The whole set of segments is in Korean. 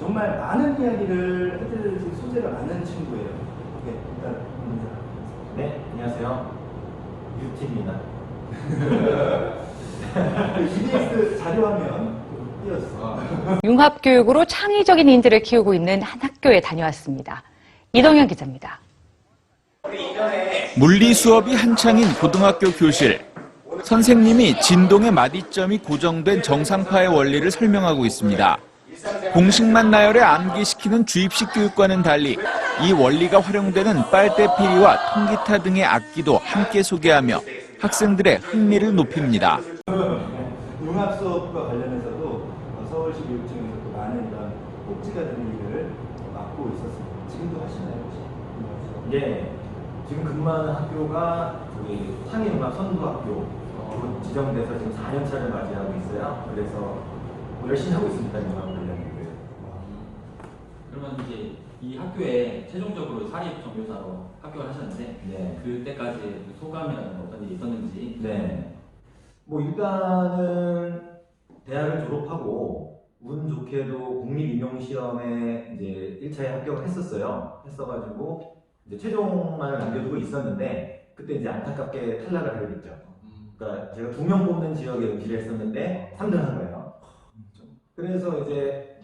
정말 많은 이야기를 해드릴 소재가 많은 친구예요. 네, 일단 인사. 네, 안녕하세요. 유티입니다. EBS 자료화면 띄었어. 융합교육으로 창의적인 인재를 키우고 있는 한 학교에 다녀왔습니다. 이동현 기자입니다. 물리 수업이 한창인 고등학교 교실. 선생님이 진동의 마디점이 고정된 정상파의 원리를 설명하고 있습니다. 공식만 나열에 암기시키는 주입식 교육과는 달리 이 원리가 활용되는 빨대피리와 통기타 등의 악기도 함께 소개하며 학생들의 흥미를 높입니다. 융합 수업과 관련해서도 서울시 교육청에서 또 많은 이런 꼭지가 되는 일을 맡고 있었습니다. 지금도 하시나요, 혹시? 예, 지금 근무하는 학교가 저기 창의융합 선도학교 지정돼서 지금 4년 차를 맞이하고 있어요. 그래서 열심히 하고 있습니다. 융합 관련된. 그러면 이제 이 학교에 최종적으로 사립 정교사로 합격을 하셨는데 네. 그때까지 소감이라든가 어떤 일이 있었는지. 네. 뭐 일단은 대학을 졸업하고 운 좋게도 국립임용시험에 이제 1차에 합격을 했어가지고 이제 최종만을 남겨두고 있었는데 그때 이제 안타깝게 탈락을 하게 됐죠. 그러니까 제가 2명 뽑는 지역에 응시를 했었는데 3등 한 거예요. 그래서 이제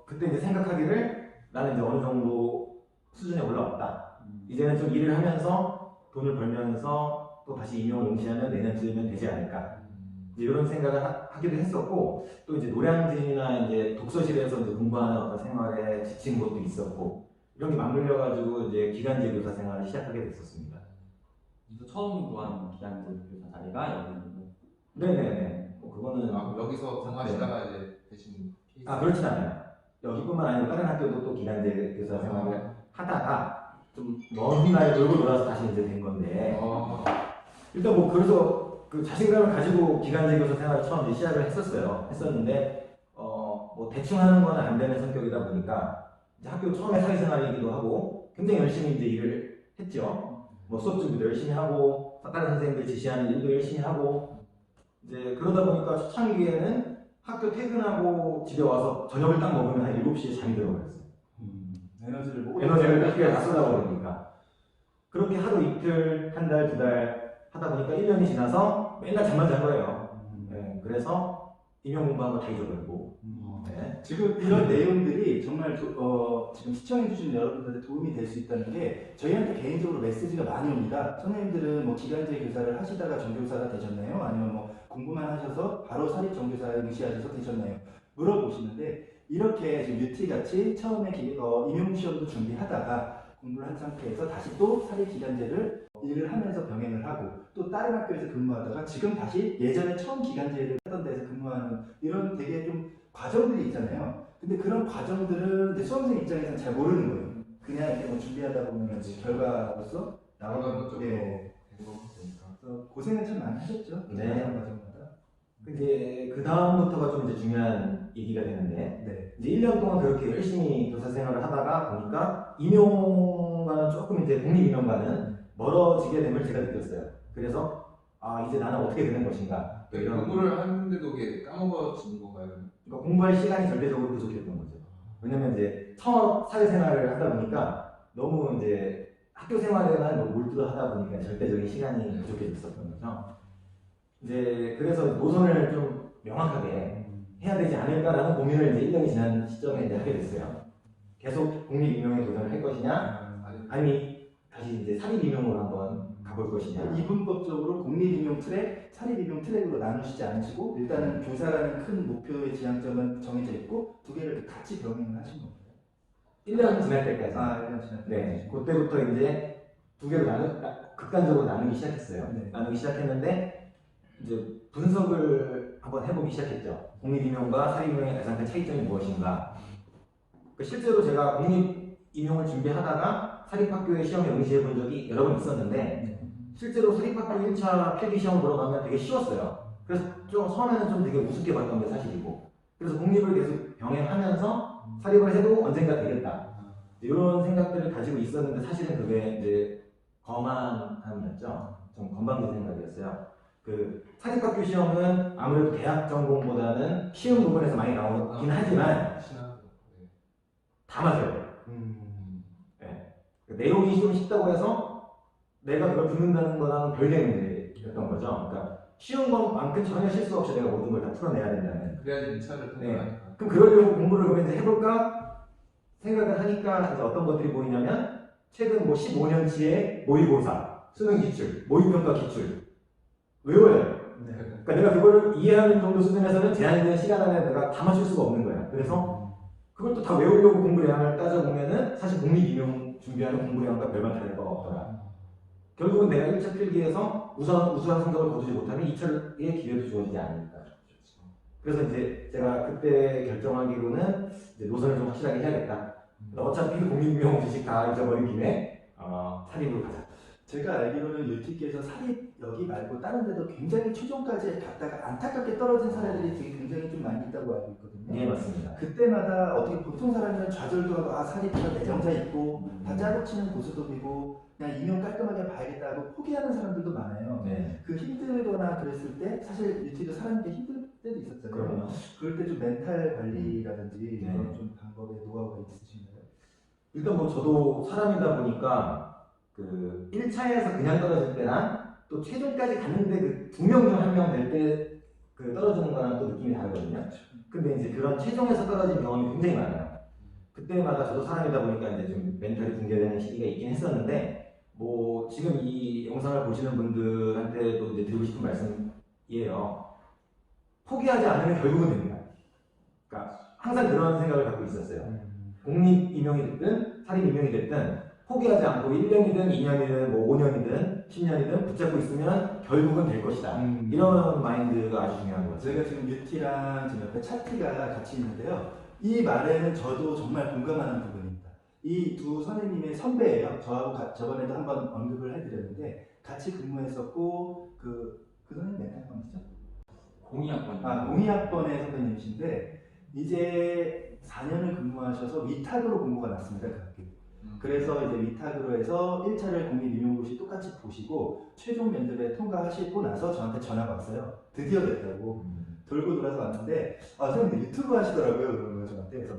그때 이제 생각하기를 나는 이제 어느 정도 수준에 올라왔다. 이제는 좀 일을 하면서 돈을 벌면서 또 다시 임용을 응시하면 내년쯤이면 되지 않을까. 이런 생각을 하기도 했었고, 또 이제 노량진이나 이제 독서실에서 이제 공부하는 어떤 생활에 지친 것도 있었고, 이런 게 맞물려가지고 이제 기간제 교사 생활을 시작하게 됐었습니다. 그래서 처음 구한 기간제 교사 자리가 여기입니다. 네네네. 그거는 여기서 생활하시다가 이제 되신 케이스. 그렇진 않아요. 여기뿐만 아니고 다른 학교도 또 기간제 교사 생활을 하다가 좀 먼 날 돌고 돌아서 다시 이제 된 건데 일단 뭐 그래서 그 자신감을 가지고 기간제 교사 생활을 처음 이제 시작을 했었는데 뭐 대충 하는 건 안 되는 성격이다 보니까 이제 학교 처음에 사회생활이기도 하고 굉장히 열심히 이제 일을 했죠. 뭐 수업 준비도 열심히 하고 다른 선생님들 지시하는 일도 열심히 하고 이제 그러다 보니까 초창기에는 학교 퇴근하고 집에 와서 저녁을 딱 먹으면 한 7시에 잠이 들어버렸어요. 에너지를 학교에 다 쏟아버리니까. 그렇게 하루 이틀, 한 달, 2달 하다 보니까 1년이 지나서 맨날 잠만 잔 거예요. 네, 그래서 임용 공부한 거 다 잊어버리고. 네. 지금 이런 내용들이 정말 지금 시청해주시는 여러분들한테 도움이 될 수 있다는 게 저희한테 개인적으로 메시지가 많이 옵니다. 선생님들은 뭐 기간제 교사를 하시다가 정교사가 되셨나요? 아니면 뭐 공부만 하셔서 바로 사립 정교사에 응시하셔서 되셨나요? 물어보시는데 이렇게 지금 UT같이 처음에 임용시험도 준비하다가 공부를 한 상태에서 다시 또 사립 기간제를 일을 하면서 병행을 하고 또 다른 학교에서 근무하다가 지금 다시 예전에 처음 기간제를 하던 데서 근무하는 이런 되게 좀 과정들이 있잖아요. 근데 그런 과정들은 이제 수험생 입장에서는 잘 모르는 거예요. 그냥 이렇게 뭐 준비하다 보면 이제 결과로서 나오는 거죠. 예. 그래서 고생을 참 많이 하셨죠. 네. 과정마다. 이제 그 다음부터가 좀 이제 중요한 얘기가 되는데 네. 이제 1년 동안 그렇게 열심히 교사 생활을 하다가 보니까 임용과는 조금 이제 국립임용과는 멀어지게 됨을 제가 느꼈어요. 그래서 이제 나는 어떻게 되는 것인가. 네, 공부를 하는데도 이게 까먹어지는 건가요? 그러니까 공부할 시간이 절대적으로 부족했던 거죠. 왜냐면 이제 처음 사회생활을 하다 보니까 너무 이제 학교 생활에만 몰두하다 보니까 절대적인 시간이 부족해졌었던 거죠. 이제 그래서 노선을 좀 명확하게 해야 되지 않을까라는 고민을 이제 1년이 지난 시점에 이제 하게 됐어요. 계속 국립임용에 도전을 할 것이냐, 아니면 다시 이제 사립임용으로 한번 가볼 것이냐. 이분법적으로 국립임용 트랙, 사립임용 트랙으로 나누시지 않으시고 일단은 교사라는 큰 목표의 지향점은 정해져 있고 두 개를 같이 병행을 하신 건가요? 1년 지날 때까지. 1년 지날 때까지. 네, 그때부터 이제 두 개로 극단적으로 나누기 시작했어요. 네. 나누기 시작했는데 이제 분석을 한번 해보기 시작했죠. 국립임용과 사립임용의 가장 큰 차이점이 무엇인가. 실제로 제가 국립임용을 준비하다가 사립학교의 시험에 응시해 본 적이 여러 번 있었는데 실제로 사립학교 1차 필기시험 보러 가면 되게 쉬웠어요. 그래서 좀 처음에는 좀 되게 우습게 봤던 게 사실이고 그래서 국립을 계속 병행하면서 사립을 해도 언젠가 되겠다. 이런 생각들을 가지고 있었는데 사실은 그게 이제 거만함이었죠. 좀 건방진 생각이었어요. 그 사립학교 시험은 아무래도 대학 전공보다는 쉬운 부분에서 많이 나오긴 하지만 다 맞아야 돼요. 네. 내용이 좀 쉽다고 해서 내가 그걸 붙는다는 거랑 별개의 문제였던 거죠. 그러니까 쉬운 것만큼 전혀 실수 없이 내가 모든 걸 다 풀어내야 된다는. 그래야지 2차를 통과하니까. 그럼 그러려고 공부를 그러면 이제 해볼까 생각을 하니까 이제 어떤 것들이 보이냐면 최근 뭐 15년치의 모의고사, 수능 기출, 모의평가 기출 외워야 돼요. 네. 그러니까 내가 그거를 이해하는 정도 수준에서는 제한된 시간 안에 내가 다 맞출 수가 없는 거야. 그래서 그걸 또 다 외우려고 공부량을 따져보면은 사실 공립임용 준비하는 공부량과 별반 다를 바가 없더라. 결국은 내가 1차 필기에서 우수한 성적을 거두지 못하면 2차의 기회도 주어지지 않으니까. 그래서 이제 제가 그때 결정하기로는 이제 노선을 좀 확실하게 해야겠다. 어차피 공립임용 지식 다 잊어버린 김에 사립으로 가자. 제가 알기로는 UT께서 사립 여기 말고 다른 데도 굉장히 최종까지 갔다가 안타깝게 떨어진 사례들이 되게 굉장히 좀 많이 있다고 알고 있거든요. 네, 맞습니다. 그때마다 어떻게 보통 사람들은 좌절도 하고 아 사립이가 내정자 있고 다 짜고 치는 고수톱이고 그냥 임용 깔끔하게 봐야겠다 하고 포기하는 사람들도 많아요. 네. 그 힘들거나 그랬을 때 사실 UT도 사람들이 힘들 때도 있었잖아요. 그럼요. 그럴 때 좀 멘탈 관리라든지 네. 그런 좀 방법의 노하우가 있으신가요? 일단 뭐 저도 사람이다 보니까 그 1차에서 그냥 떨어질 때랑 또 최종까지 갔는데 그 2명 중 1명 될 때 그 떨어지는 거랑 또 느낌이 다르거든요. 근데 이제 그런 최종에서 떨어진 경험이 굉장히 많아요. 그때마다 저도 사람이다 보니까 이제 좀 멘탈이 붕괴되는 시기가 있긴 했었는데 뭐 지금 이 영상을 보시는 분들한테도 이제 드리고 싶은 말씀이에요. 포기하지 않으면 결국은 됩니다. 그러니까 항상 그런 생각을 갖고 있었어요. 공립 임용이 됐든 사립 임용이 됐든 포기하지 않고 1년이든 2년이든 뭐 5년이든 10년이든 붙잡고 있으면 결국은 될 것이다. 이런 마인드가 아주 중요한 것 같아요. 제가 지금 UT랑 지금 옆에 차티가 같이 있는데요. 이 말에는 저도 정말 공감하는 부분입니다. 이 두 선생님의 선배예요. 저하고 저번에도 한번 언급을 해드렸는데 같이 근무했었고 그 선생님 몇 학번이시죠? 02학번. 02학번의 선배님이신데 이제 4년을 근무하셔서 위탁으로 공고가 났습니다. 그 학교. 그래서 이제 위탁으로 해서 1차를 공립임용고시 똑같이 보시고 최종 면접에 통과하시고 나서 저한테 전화가 왔어요. 드디어 됐다고. 돌고 돌아서 왔는데 선생님 유튜브 하시더라고요. 그런 거 저한테. 그래서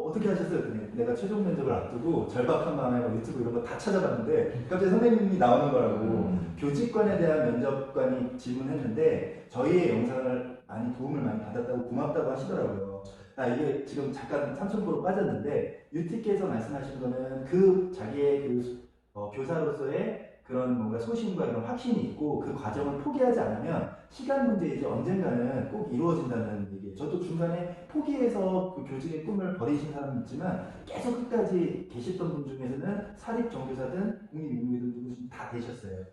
어떻게 하셨어요? 그랬더니 내가 최종 면접을 앞두고 절박한 마음에 뭐 유튜브 이런 거 다 찾아봤는데 갑자기 선생님이 나오는 거라고. 교직관에 대한 면접관이 질문했는데 저희의 영상을 많이 도움을 많이 받았다고 고맙다고 하시더라고요. 이게 지금 잠깐 삼천포로 빠졌는데 UT께서 말씀하시는 거는 그 자기의 그 교사로서의 그런 뭔가 소신과 이런 확신이 있고 그 과정을 포기하지 않으면 시간 문제이지 언젠가는 꼭 이루어진다는 얘기예요. 저도 중간에 포기해서 그 교직의 꿈을 버리신 사람이 있지만 계속 끝까지 계셨던 분 중에서는 사립 정교사든 공립임용이든 누구든 다 되셨어요.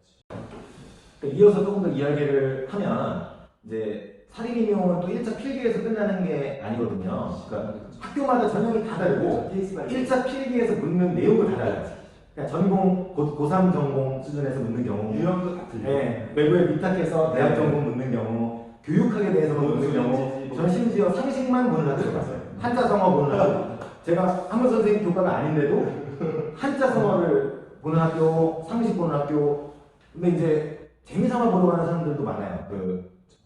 이어서 조금 더 이야기를 하면 이제 사립임용은 또 1차 필기에서 끝나는 게 아니거든요. 그러니까 학교마다 전형이 다 다르고 1차 필기에서 묻는 내용도 다 달라요. 그러니까 전공, 고3 전공 수준에서 묻는 경우 유형도 다 틀려요. 네, 외부에 위탁해서 대학 전공 묻는 경우 교육학에 대해서 묻는 경우 전 심지어 상식만 보는 학교를 갔어요. 한자 성어 보는 학교. 제가 한문 선생님 교과가 아닌데도 한자 성어를 보는 학교, 상식 보는 학교. 근데 이제 재미삼아 보러 가는 사람들도 많아요.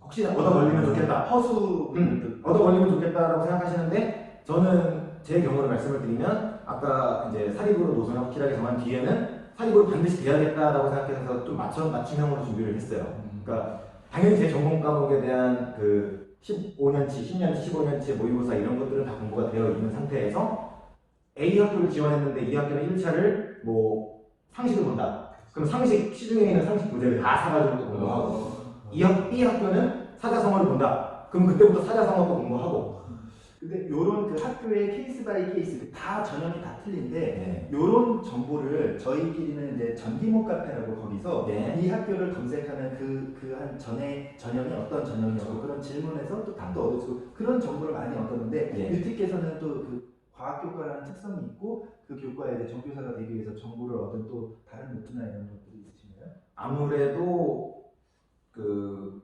혹시 얻어 걸리면 좋겠다. 허수 얻어 걸리면 좋겠다라고 생각하시는데 저는 제 경우를 말씀을 드리면 아까 이제 사립으로 노선을 확실하게 정한 뒤에는 사립으로 반드시 돼야겠다라고 생각해서 좀 맞춤형으로 준비를 했어요. 그러니까 당연히 제 전공 과목에 대한 그 15년치, 10년치, 15년치 모의고사 이런 것들은 다 공부가 되어 있는 상태에서 A 학교를 지원했는데 이 학교는 1차를 뭐 상식을 본다. 그럼 상식 시중에 있는 상식 부제를 다 사가지고 공부하고 B 학교는 사자성어를 본다. 그럼 그때부터 사자성어도 공부하고. 근데 요런 그 학교의 케이스 바이 케이스 다 전형이 다 틀린데 네. 요런 정보를 저희끼리는 이제 전기모 카페라고 거기서 네. 이 학교를 검색하면 그 한 전형이 어떤 전형이었고 그런 질문에서 또 답도 얻어주고 그런 정보를 많이 얻었는데 네. 유티께서는 또 그 과학교과라는 특성이 있고 그 교과에 이제 정교사가 되기 위해서 정보를 얻은 또 다른 노트나 이런 것들이 있으신가요? 아무래도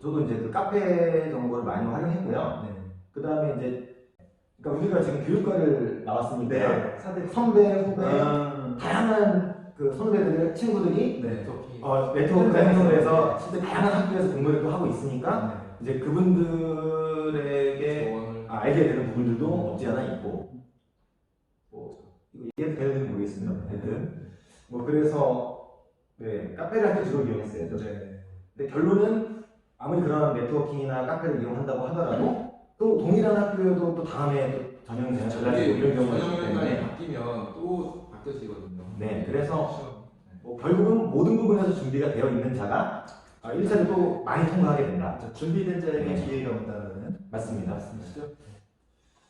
저도 이제 그 카페 정보를 많이 활용했고요. 네. 그 다음에 이제 그러니까 우리가 지금 교육과를 나왔으니까 네. 선배, 후배, 다양한 그 선배들, 친구들이 네. 네트워크 행동을 해서 진짜 다양한 학교에서 공부를 또 하고 있으니까 네. 이제 그분들에게 알게 되는 부분들도 없지 않아 있고 뭐 그래서 네, 카페를 할 때 주로 이용했어요. 저도. 네. 근데 결론은 아무리 그런 네트워킹이나 카페를 이용한다고 하더라도 또 동일한 학교여도 또 다음에 또 전형이 달라지고 이런 경우가 있기 전형이 때문에 바뀌면 또 바뀌어지거든요. 네, 그래서 뭐 결국은 모든 부분에서 준비가 되어 있는 자가 1차를 또 많이 통과하게 된다. 준비된 자에게 네. 기회가 온다는 맞습니다. 말씀이시죠?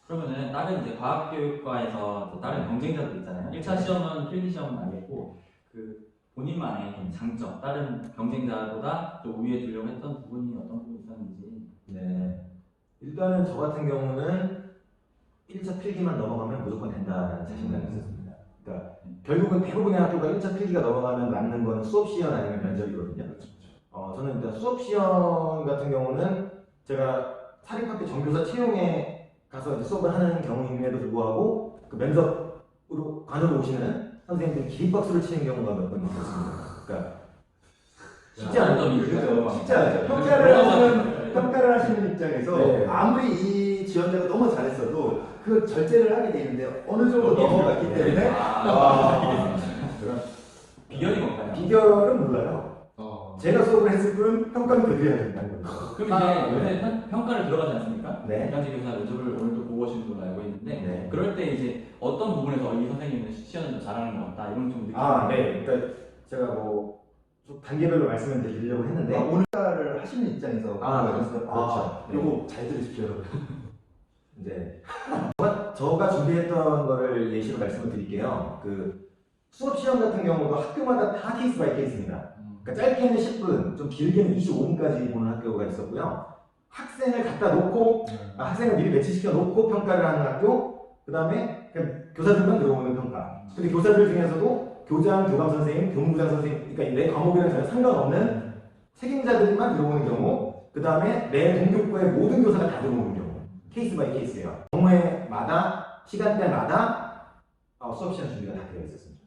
그러면은 다른 이제 과학교육과에서 또 다른 경쟁자도 있잖아요. 1차 시험은 필기 시험은 알겠고 그 본인만의 좀 장점, 다른 경쟁자보다 또 우위에 두려고 했던 부분이 어떤 부분이 있었는지. 네. 일단은 저 같은 경우는 1차 필기만 넘어가면 무조건 된다라는 자신감이 있었습니다. 그러니까 결국은 대부분의 학교가 1차 필기가 넘어가면 남는 건 수업 시험 아니면 면접이거든요. 저는 일단 수업 시험 같은 경우는 제가 사립학교 정교사 채용에 가서 이제 수업을 하는 경우임에도 불구하고 그 면접으로 관으로 오시는 선생님들이 기립박수를 치는 경우가 몇 번 있었습니다. 그러니까 쉽지 않은 그렇죠. 쉽지 네. 않죠. 평가를 하시는 입장에서 네. 아무리 이 지원자가 너무 잘했어도 그 절제를 하게 되는데 어느 정도 넘어갔기 때문에 그런 비결이 뭔가요? 비결은 몰라요. 제가 수업을 했을 뿐 평가는 그들이 해야 된다는 거죠. 그럼 이제 요새 평가를 들어가지 않습니까? 네. 이강재 교사 면접을 오늘도 보고 오시는 걸로 알고 있는데 네. 그럴 때 이제 어떤 부분에서 이 선생님은 시연을 좀 잘하는 것 같다 이런 좀 느낌이 네. 그러니까 제가 뭐 좀 단계별로 말씀을 드리려고 했는데 오늘을 하시는 입장에서 그렇죠. 요거 잘 들으십시오, 여러분. 이제 저가 준비했던 거를 예시로 말씀을 드릴게요. 그 수업 시험 같은 경우도 학교마다 다 케이스 바이 케이스입니다. 그러니까 짧게는 10분, 좀 길게는 25분까지 보는 학교가 있었고요. 학생을 갖다 놓고 학생을 미리 배치시켜 놓고 평가를 하는 학교, 그 다음에 교사들만 들어오는 평가. 근데 교사들 중에서도 교장, 교감 선생님, 교무부장 선생님, 그러니까 내 과목이랑 전혀 상관없는 책임자들만 들어오는 경우, 그 다음에 내 동교과의 모든 교사가 다 들어오는 경우, 케이스 바이 케이스예요. 경우에마다, 시간대마다 수업 시험 준비가 다 되어 있었습니다.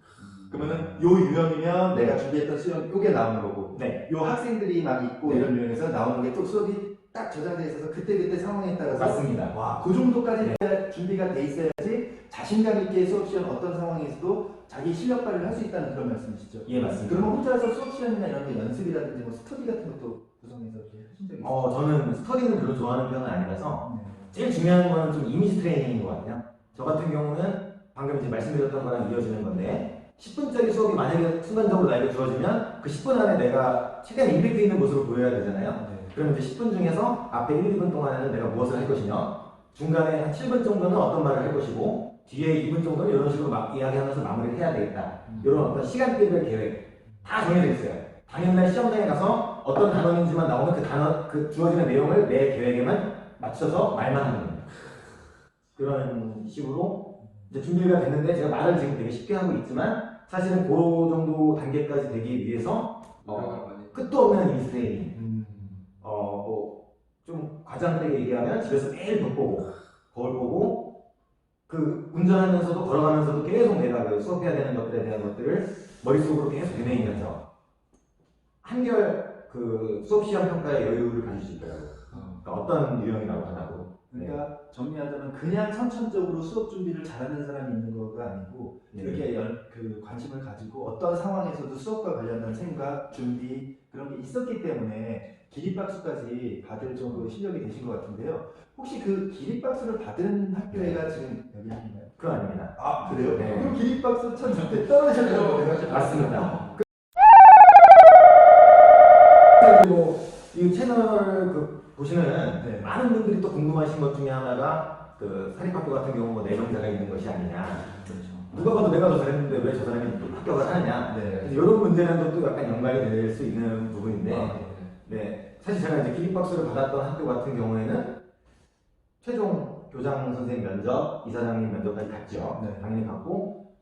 그러면은 요 유형이면 내가 준비했던 시험 요게 나오는 거고, 네. 요 학생들이 막 있고 네. 이런 유형에서 나오는 게 또 수업이 딱 저장돼 있어서 그때 상황에 따라서 맞습니다. 와, 그 정도까지 준비가 돼 있어야지 자신감 있게 수업 시험 어떤 상황에서도 자기 실력 발휘를 할 수 있다는 그런 말씀이시죠? 예, 맞습니다. 그러면 혼자서 수업 시험이나 이런 게 연습이라든지 뭐 스터디 같은 것도 구성해서 이렇게 하신 적이 있어요? 저는 스터디는 별로 좋아하는 편은 아니라서 네. 제일 중요한 건 좀 이미지 트레이닝인 것 같아요. 저 같은 경우는 방금 이제 말씀드렸던 거랑 이어지는 건데 10분짜리 수업이 만약에 순간적으로 나에게 주어지면 그 10분 안에 내가 최대한 임팩트 있는 모습을 보여야 되잖아요. 네. 그럼 이제 10분 중에서 앞에 1, 2분 동안에는 내가 무엇을 할 것이며 중간에 한 7분 정도는 어떤 말을 할 것이고 뒤에 2분 정도는 이런 식으로 막 이야기하면서 마무리를 해야 되겠다. 이런 어떤 시간대별 계획 다 정해져 있어요. 당일날 시험장에 가서 어떤 단원인지만 나오면 그 단원, 그 주어지는 내용을 내 계획에만 맞춰서 말만 하는 겁니다. 그런 식으로 이제 준비가 됐는데 제가 말을 지금 되게 쉽게 하고 있지만 사실은 그 정도 단계까지 되기 위해서 끝도 없는 이미지 트레이닝. 좀 과장되게 얘기하면 집에서 매일 벽 보고 거울 보고 그 운전하면서도 걸어가면서도 계속 내가 그 수업해야 되는 것들에 대한 것들을 머릿속으로 계속 되뇌이면서 한결 그 수업 시험 평가의 여유를 가질 수 있더라고요. 그러니까 어떤 유형이라고 하나도. 그러니까 정리하자면 그냥 선천적으로 수업 준비를 잘하는 사람이 있는 거가 아니고 이렇게 그 관심을 가지고 어떤 상황에서도 수업과 관련된 생각, 준비 그런 게 있었기 때문에 기립박수까지 받을 정도의 실력이 되신 것 같은데요. 혹시 그 기립박수를 받은 학교가 지금 여기 있나요? 그건 아닙니다. 아, 그래요? 네. 그럼 기립박수 쳤을 때 떨어지셨다고 거예요? 맞습니다. 그리고 이 채널을 보시는 네. 많은 분들이 또 궁금하신 것 중에 하나가 그 사립학교 같은 경우 뭐 내정자가 있는 것이 아니냐. 그렇죠. 누가 봐도 내가 더 잘했는데 왜 저 사람이 또 합격을 하느냐. 네. 이런 문제는 또 약간 연관이 될 수 있는 부분인데 아, 네, 사실 제가 이제 기립박수를 받았던 학교 같은 경우에는 최종 교장 선생님 면접, 이사장님 면접까지 갔죠. 네. 당연히 갔고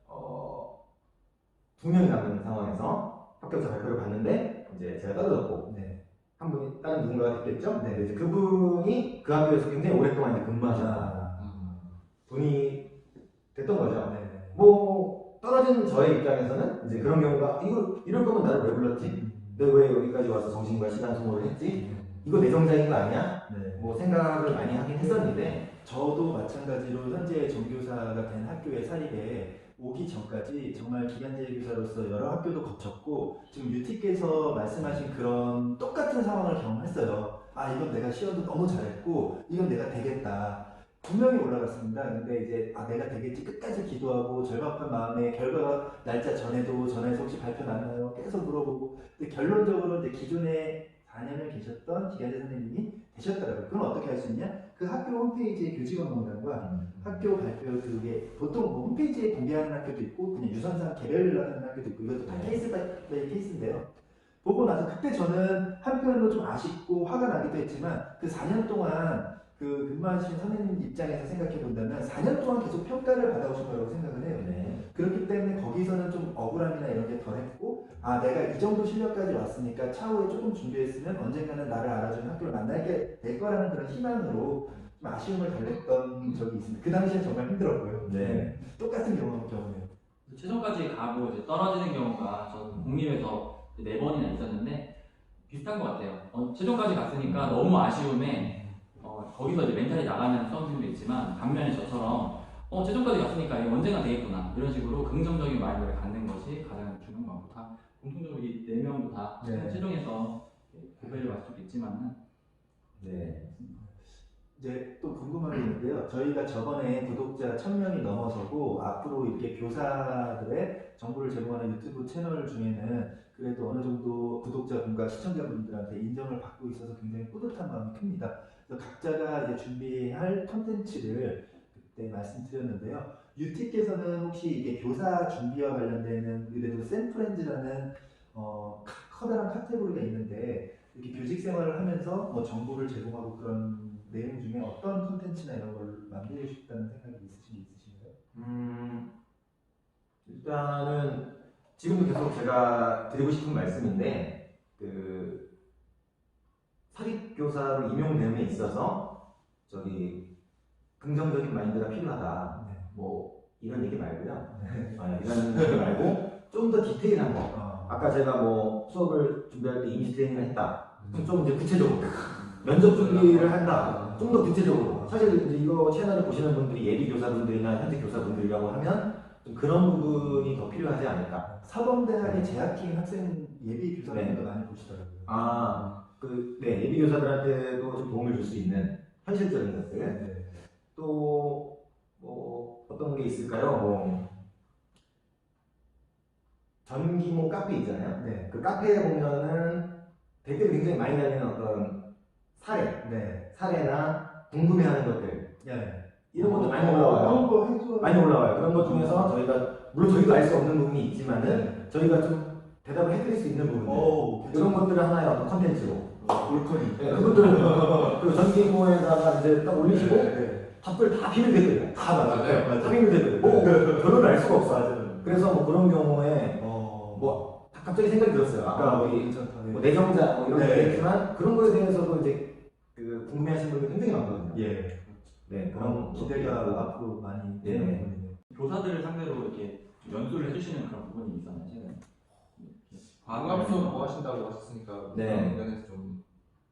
2명이 남은 상황에서 합격자 발표를 봤는데 이제 제가 떨어졌고 네. 한 분이 다른 누군가가 됐겠죠. 네, 이제 그분이 그 학교에서 굉장히 오랫동안 이제 근무하셨다. 분이 됐던 거죠. 네. 뭐 떨어진 저의 입장에서는 이제 그런 경우가 이럴 거면 나를 왜 불렀지? 내가 왜 여기까지 와서 정신과 시간 소모를 했지? 이거 내정자인 거 아니야? 네. 뭐 생각을 많이 하긴 했었는데 저도 마찬가지로 현재 전교사가 된 학교의 사립에 오기 전까지 정말 기간제 교사로서 여러 학교도 거쳤고 지금 유티께서 말씀하신 그런 똑같은 상황을 경험했어요. 아 이건 내가 시험도 너무 잘했고 이건 내가 되겠다. 분명히 올라갔습니다. 근데 이제 아 내가 되겠지 끝까지 기도하고 절박한 마음에 결과가 날짜 전에도 전화해서 혹시 발표 나나요? 계속 물어보고 근데 결론적으로 이제 기존에 4년을 계셨던 기간제 선생님이 되셨더라고요. 그건 어떻게 할 수 있냐? 그 학교 홈페이지에 교직원 명단과 학교 발표 그게 보통 뭐 홈페이지에 공개하는 학교도 있고 그냥 유선상 개별로 하는 학교도 있고 이것도 다 케이스 바이 케이스인데요. 보고 나서 그때 저는 한편으로 좀 아쉽고 화가 나기도 했지만 그 4년 동안 그 근무하신 선생님 입장에서 생각해 본다면 4년 동안 계속 평가를 받아오신 거라고 생각을 해요. 네. 그렇기 때문에 거기서는 좀 억울함이나 이런 게 덜했고 아 내가 이 정도 실력까지 왔으니까 차후에 조금 준비했으면 언젠가는 나를 알아주는 학교를 만나게 될 거라는 그런 희망으로 좀 아쉬움을 달랬던 적이 있습니다. 그 당시엔 정말 힘들었고요. 네. 똑같은 경험이에요. 최종까지 가고 이제 떨어지는 경우가 저는 공립에서 4번이나 있었는데 비슷한 것 같아요. 최종까지 갔으니까 너무 아쉬움에 거기서 이제 멘탈이 나가는 수험생도 있지만 반면에 저처럼 최종까지 갔으니까 이거 언젠가 되겠구나 이런 식으로 긍정적인 마인드를 갖는 것이 가장 중요한 것 같고 다 공통적으로 이 4명도 다 네. 최종에서 고배를 받을 수도 있지만 네. 이제 또 궁금한 게 있는데요. 저희가 저번에 구독자 1000명이 넘어서고 앞으로 이렇게 교사들의 정보를 제공하는 유튜브 채널 중에는 그래도 어느 정도 구독자분과 시청자분들한테 인정을 받고 있어서 굉장히 뿌듯한 마음이 큽니다. 그래서 각자가 이제 준비할 컨텐츠를 그때 말씀드렸는데요. 유티께서는 혹시 이게 교사 준비와 관련되는 그래도 샘프렌즈라는 커다란 카테고리가 있는데 이렇게 교직 생활을 하면서 뭐 정보를 제공하고 그런 내용 중에 어떤 콘텐츠나 이런 걸 만들고 싶다는 생각이 있으신가요? 일단은 지금도 계속 제가 드리고 싶은 말씀인데 그 사립교사로 임용됨에 있어서 저기 긍정적인 마인드가 필요하다. 네. 뭐 이런 얘기 말고요. 이런 얘기 말고 좀 더 디테일한 거. 아까 제가 뭐 수업을 준비할 때 이미지 트레이닝을 했다. 좀 이제 구체적으로 면접 준비를 한다. 좀 더 구체적으로. 사실 이제 이거 채널을 보시는 분들이 예비 교사분들이나 현재 교사분들이라고 하면 좀 그런 부분이 더 필요하지 않을까. 사범대학에 재학 중인 학생 예비 교사분들도 많이 보시더라고요. 네, 예비 교사들한테도 좀 도움을 줄 수 있는 현실적인 것들. 네. 또 뭐 어떤 게 있을까요? 뭐 전기모 카페 있잖아요. 네. 그 카페에 보면은 댓글이 굉장히 많이 달리는 어떤 사례나 궁금해하는 것들 네. 이런 것도 많이 올라와요. 그런 거 해줘. 많이 올라와요. 그런 것 중에서 저희가 물론 저희도 알 수 없는 부분이 있지만은 저희가 좀 대답을 해드릴 수 있는 부분들 이런 것들을 하나의 어떤 컨텐츠로 올커니. 네, 그것들은 그 전기모에다가 이제 딱 올리시고 답글 다 비밀 댓글 다 나가요. 다 비밀 댓글. 뭐 결론을 알 수가 없어. 그래서 뭐 그런 경우에 뭐 갑자기 생각이 들었어요. 아까 우리 뭐 내정자 뭐 이런 거 얘기했지만 그런 거에 대해서도 이제 그 궁금해하시는 분들이 굉장히 많거든요. 예. 네, 그런 기대가 앞으로 많이 네. 되는 부분이네요. 교사들을 상대로 이렇게 연수를 해주시는 그런 부분이 있었나요? 최근에? 과학수 뭐 하신다고 하셨으니까 네. 그런 면에서 좀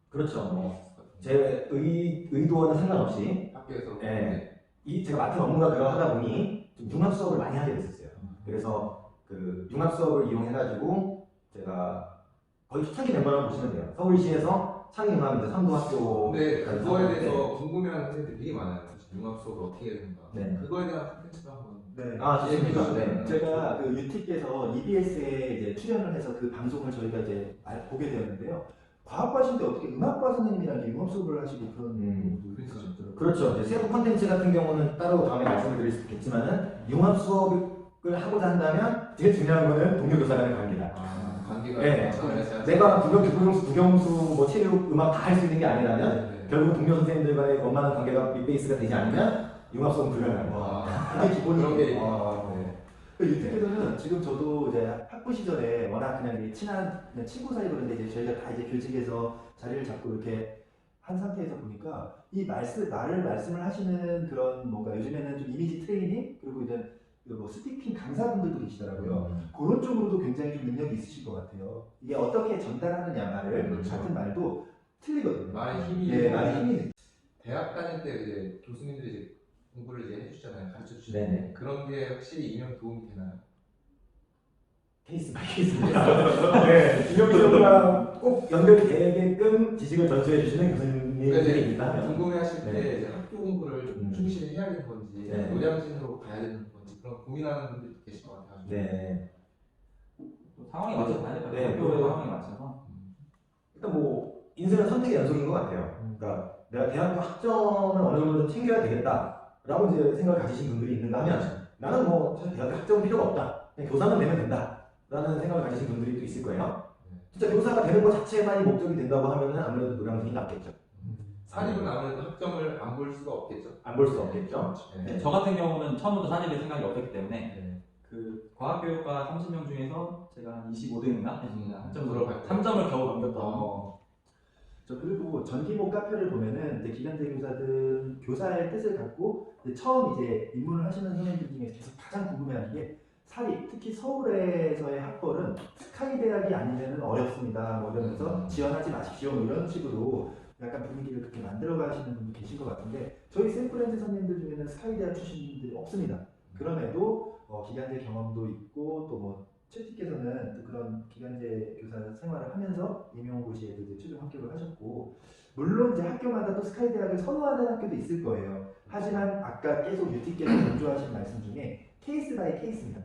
그렇죠. 뭐 제 의도와는 상관없이 학교에서 네. 제가 맡은 업무가 그러하다 보니 좀 융합 수업을 많이 하게 됐었어요. 그래서 그 융합 수업을 이용해가지고 제가 거의 초창기 멤버라고 보시면 돼요. 서울시에서 창의융합 이제 선도학교. 근데 그거에 대해서 궁금해하는 선생님들이 되게 많아요. 융합 수업을 어떻게 해야 되는가. 네. 그거에 대한 콘텐츠도 한번. 네. 좋습니다. 네. 제가 그 유티께서 EBS에 이제 출연을 해서 그 방송을 저희가 이제 보게 되었는데요. 과학과실 때 어떻게 음악과 선생님이랑 융합 수업을 하시고 그런 분도 있으셨더라고요. 그렇죠. 이제 세부 콘텐츠 같은 경우는 따로 다음에 말씀을 드릴 수 있겠지만은 융합 수업을 하고자 한다면 제일 중요한 거는 동료 교사 간의 관계다. 관계가 네. 내가 국영수 뭐 체육 음악 다 할 수 있는 게 아니라면 결국 동료 선생님들 간의 원만한 관계가 빅베이스가 되지 않으면 융합 수업은 불가능합니다. 그게 기본인데. 네. 그 유튜브에서는 지금 저도 이제 학부 시절에 워낙 그냥 친한 그냥 친구 사이 그런데 이제 저희가 다 이제 교직에서 자리를 잡고 이렇게 한 상태에서 보니까 이 말씀을 하시는 그런 뭔가 요즘에는 좀 이미지 트레이닝 그리고 이제 뭐 스피킹 강사분들도 계시더라고요. 그런 쪽으로도 굉장히 좀 능력이 있으실 것 같아요. 이게 어떻게 전달하느냐 말을 그렇죠. 같은 말도 틀리거든요. 말의 힘이 예, 말의 힘이 대학 다닐 때 이제 교수님들이 이제 공부를 이제 해주시잖아요. 가르쳐 네네. 주시는데 그런 게 확실히 임용 도움이 되나요? 케이스 바이 케이스입니다. 네, 임용 시험과 꼭 연결이 되게끔 지식을 전수해 주시는 교수님들이 있다 하면 궁금해하실 때 네. 이제 학교 공부를 좀 충실히 해야 되는 건지 네. 노량진으로 가야 되는 건지 그런 고민하는 분들도 계실 것 같아요. 네. 또 상황에 맞춰서 가야 될 것 같아요. 네, 학교의 그리고- 상황에 맞춰서. 일단 뭐 인생은 선택의 연속인 것 같아요. 그러니까 내가 대학교 학점을 어느 정도 좀 챙겨야 되겠다라고 이제 생각을 가지신 분들이 있는가 하면 나는 뭐 사실 대학교 학점 필요가 없다. 그냥 교사만 되면 된다라는 생각을 가지신 분들이 또 있을 거예요. 진짜 교사가 되는 것 자체만이 목적이 된다고 하면은 아무래도 노량진이 낫겠죠. 사립은 아무래도 학점을 안 볼 수가 없겠죠. 안 볼 수 없겠죠. 네. 저 같은 경우는 처음부터 사립에 생각이 없었기 때문에 네. 그 과학교육과 30명 중에서 제가 한 25등인가 했습니다. 학점 들어갈 때. 3점을 겨우 넘겼던. 저 그리고 전기모 카페를 보면은 이제 기간제 교사들 교사의 뜻을 갖고 이제 처음 이제 입문을 하시는 선생님들 중에 계속 가장 궁금해하는 게 사립, 특히 서울에서의 학벌은 스카이 대학이 아니면은 어렵습니다. 뭐 이러면서 지원하지 마십시오. 뭐 이런 식으로 약간 분위기를 그렇게 만들어 가시는 분도 계신 것 같은데 저희 샘플렌즈 선생님들 중에는 스카이 대학 출신들이 없습니다. 그럼에도 기간제 경험도 있고 또 뭐 최씨께서는 또 그런 기간제 교사 생활을 하면서 임용고시에도 이제 최종 합격을 하셨고 물론 이제 학교마다 또 스카이 대학을 선호하는 학교도 있을 거예요. 하지만 아까 계속 유티께서 강조하신 말씀 중에 케이스 바이 케이스입니다.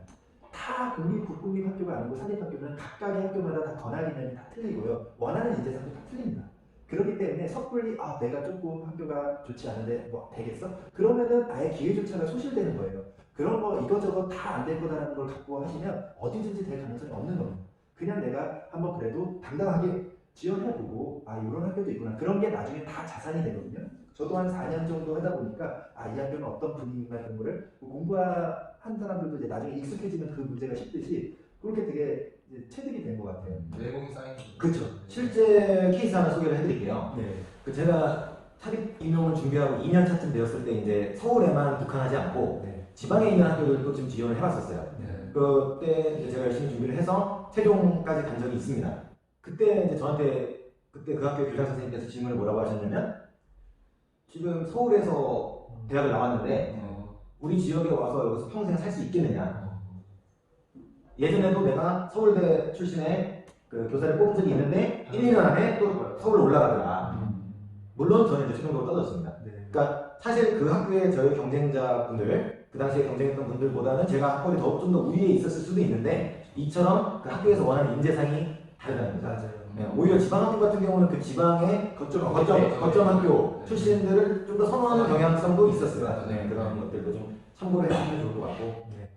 다 국립, 국공립 학교가 아니고 사립학교는 각각의 학교마다 다 권한 이념이 다 틀리고요. 원하는 인재상도 다 틀립니다. 그렇기 때문에 섣불리 내가 조금 학교가 좋지 않은데 뭐 되겠어? 그러면은 아예 기회조차가 소실되는 거예요. 그런 거 이거저거 다 안 될 거다라는 걸 갖고 하시면 어디든지 될 가능성이 없는 겁니다. 그냥 내가 한번 그래도 당당하게 지원해보고 이런 학교도 있구나. 그런 게 나중에 다 자산이 되거든요. 저도 한 4년 정도 하다 보니까 이 학교는 어떤 분위기나 그런 거를 공부한 사람들도 이제 나중에 익숙해지면 그 문제가 쉽듯이 그렇게 되게 이제 체득이 된 것 같아요. 내공이 쌓이는 거죠. 그렇죠. 실제 케이스 하나 소개를 해드릴게요. 네. 그 제가 사립 임용을 준비하고 2년 차쯤 되었을 때 이제 서울에만 국한하지 않고 네. 지방에 있는 학교들도 좀 지원을 해봤었어요. 네. 그때 이제 제가 열심히 준비를 해서 최종까지 간 적이 있습니다. 그때 이제 저한테 그때 그 학교 교장 선생님께서 질문을 뭐라고 하셨냐면 지금 서울에서 대학을 나왔는데 우리 지역에 와서 여기서 평생 살 수 있겠느냐. 예전에도 내가 서울대 출신의 그 교사를 뽑은 적이 있는데 1, 2년 안에 또 서울로 올라가더라. 물론 저는 이제 최종적으로 떨어졌습니다. 네. 그러니까 사실 그 학교의 저희 경쟁자분들, 그 당시에 경쟁했던 분들보다는 제가 학벌이 좀 더 우위에 있었을 수도 있는데 이처럼 그 학교에서 원하는 인재상이 다르다는 거죠. 맞아요. 네, 오히려 지방학교 같은 경우는 그 지방의 거점 학교 출신들을 좀 더 선호하는 경향성도 있었어요. 네, 그런 것들도 좀 참고를 해주시면 좋을 것 같고. 네.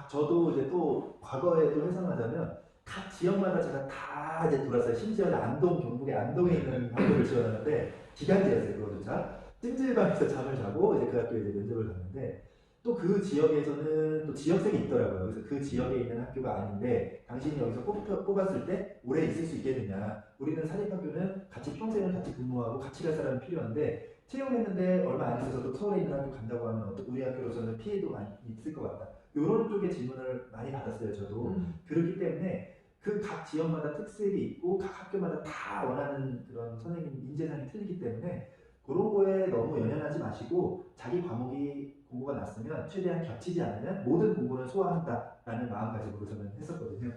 저도 이제 또 과거에 또 회상하자면 각 지역마다 제가 다 이제 돌았어요. 심지어 안동, 경북의 안동에 있는 학교를 지원하는데 기간제였어요. 그거조차 찜질방에서 잠을 자고 이제 그 학교에 이제 면접을 갔는데 또 그 지역에서는 또 지역생이 있더라고요. 그래서 그 지역에 있는 학교가 아닌데 당신이 여기서 뽑았을 때 오래 있을 수 있겠느냐. 우리는 사립학교는 같이 평생을 같이 근무하고 같이 갈 사람이 필요한데 채용했는데 얼마 안 있어서 또 서울에 있는 학교 간다고 하면 우리 학교로서는 피해도 많이 있을 것 같다. 이런 쪽의 질문을 많이 받았어요. 저도. 그렇기 때문에 그 각 지역마다 특색이 있고 각 학교마다 다 원하는 그런 선생님 인재상이 틀리기 때문에 그런 거에 너무 연연하지 마시고 자기 과목이 공부가 났으면 최대한 겹치지 않으면 모든 공부는 소화한다라는 마음가짐으로 저는 했었거든요.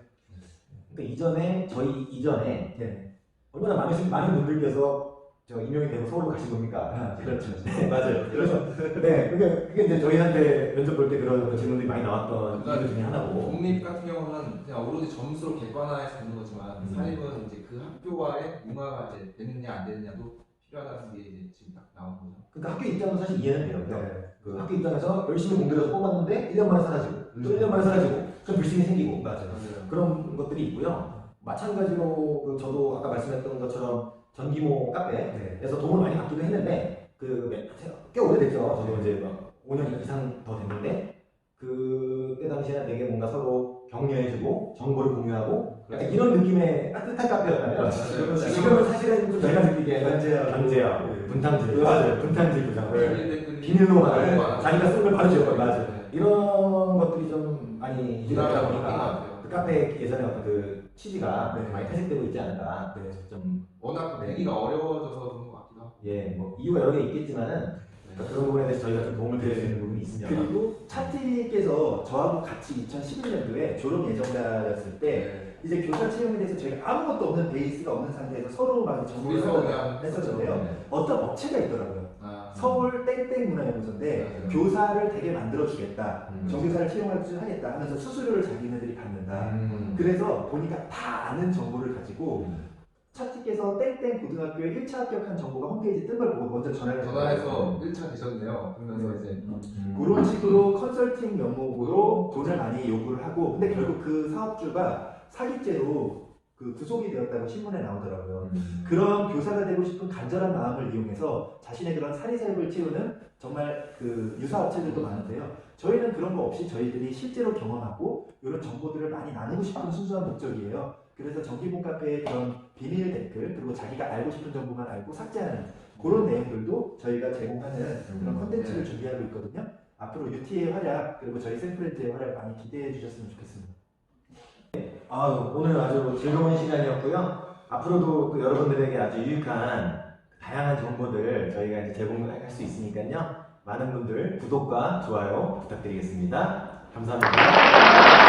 그러니까 저희 이전에 네. 얼마나 많은 분들께서 저 임용이 되고 서울로 가신 겁니까? 그렇죠. 맞아요. 그래서 네, 그게 이제 저희한테 면접 볼 때 그런 질문들이 많이 나왔던 이유 중에 하나고. 공립 같은 경우는 그냥 오로지 점수로 객관화해서 되는 거지만 사립은 이제 그 학교와의 융화가 이제 되느냐 안 되느냐도 필요하다는 게 이제 지금 딱 나온 거죠. 그러니까 학교 입장도 사실 이해는 돼요. 네. 그 학교 입장에서 열심히 공부해서 뽑았는데 1년 만에 사라지고 또 1년 만에 사라지고 좀 불신이 생기고 맞아요. 그런 것들이 있고요. 마찬가지로 그 저도 아까 말씀했던 것처럼 전기모 카페에서 도움을 많이 받기도 했는데 꽤 오래됐죠. 저도 이제 막 5년 이상 더 됐는데 그때 당시에는 되게 뭔가 서로 격려해주고 정보를 공유하고 약간 이런 느낌의 따뜻한 카페였다면 지금은 사실은 좀 저희가 느끼기에 견제하고 분탕질 분탕질 구장을 비밀로 말하는 자기가 쓴 걸 바로 지웠거든요. 맞아요. 이런 것들이 좀 많이 이루어지다 보니까 같아요. 그 카페 예전에 어떤 그 취지가 네. 많이 퇴색되고 있지 않을까. 네. 좀 워낙 네. 되기가 어려워져서 그런 것 같기도 하고. 예, 뭐 이유가 여러 개 있겠지만은 그러니까 그런 부분에 대해서 저희가 좀 도움을 드릴 수 있는 부분이 있으면 그리고 차티께서 저하고 같이 2011년도에 졸업 예정자였을 때 이제 교사 채용에 대해서 저희가 아무것도 없는 베이스가 없는 상태에서 서로 막 정보를 둘이서 그냥 했었는데요. 네. 어떤 업체가 있더라고요. 아, 서울 땡땡 문화연구소인데 교사를 되게 만들어주겠다. 정교사를 채용하겠다 하면서 수수료를 자기네들이 받는다. 그래서 보니까 다 아는 정보를 가지고 차티께서 땡땡 고등학교에 1차 합격한 정보가 홈페이지 뜬 걸 보고 먼저 전화를 전화해서 1차 되셨네요. 그러면서 이제 그런 식으로 컨설팅 명목으로 돈을 많이 요구를 하고 근데 결국 그 사업주가 사기죄로 그 구속이 되었다고 신문에 나오더라고요. 그런 교사가 되고 싶은 간절한 마음을 이용해서 자신의 그런 사리사욕을 채우는 정말 그 유사 업체들도 많은데요. 저희는 그런 거 없이 저희들이 실제로 경험하고 이런 정보들을 많이 나누고 싶은 순수한 목적이에요. 그래서 정기본 카페의 그런 비밀 댓글 그리고 자기가 알고 싶은 정보만 알고 삭제하는 그런 내용들도 저희가 제공하는 그런 컨텐츠를 준비하고 있거든요. 앞으로 UT의 활약 그리고 저희 샘플랜드의 활약 많이 기대해 주셨으면 좋겠습니다. 오늘 아주 즐거운 시간이었고요. 앞으로도 또 여러분들에게 아주 유익한 다양한 정보들 저희가 이제 제공할 수 있으니까요. 많은 분들 구독과 좋아요 부탁드리겠습니다. 감사합니다.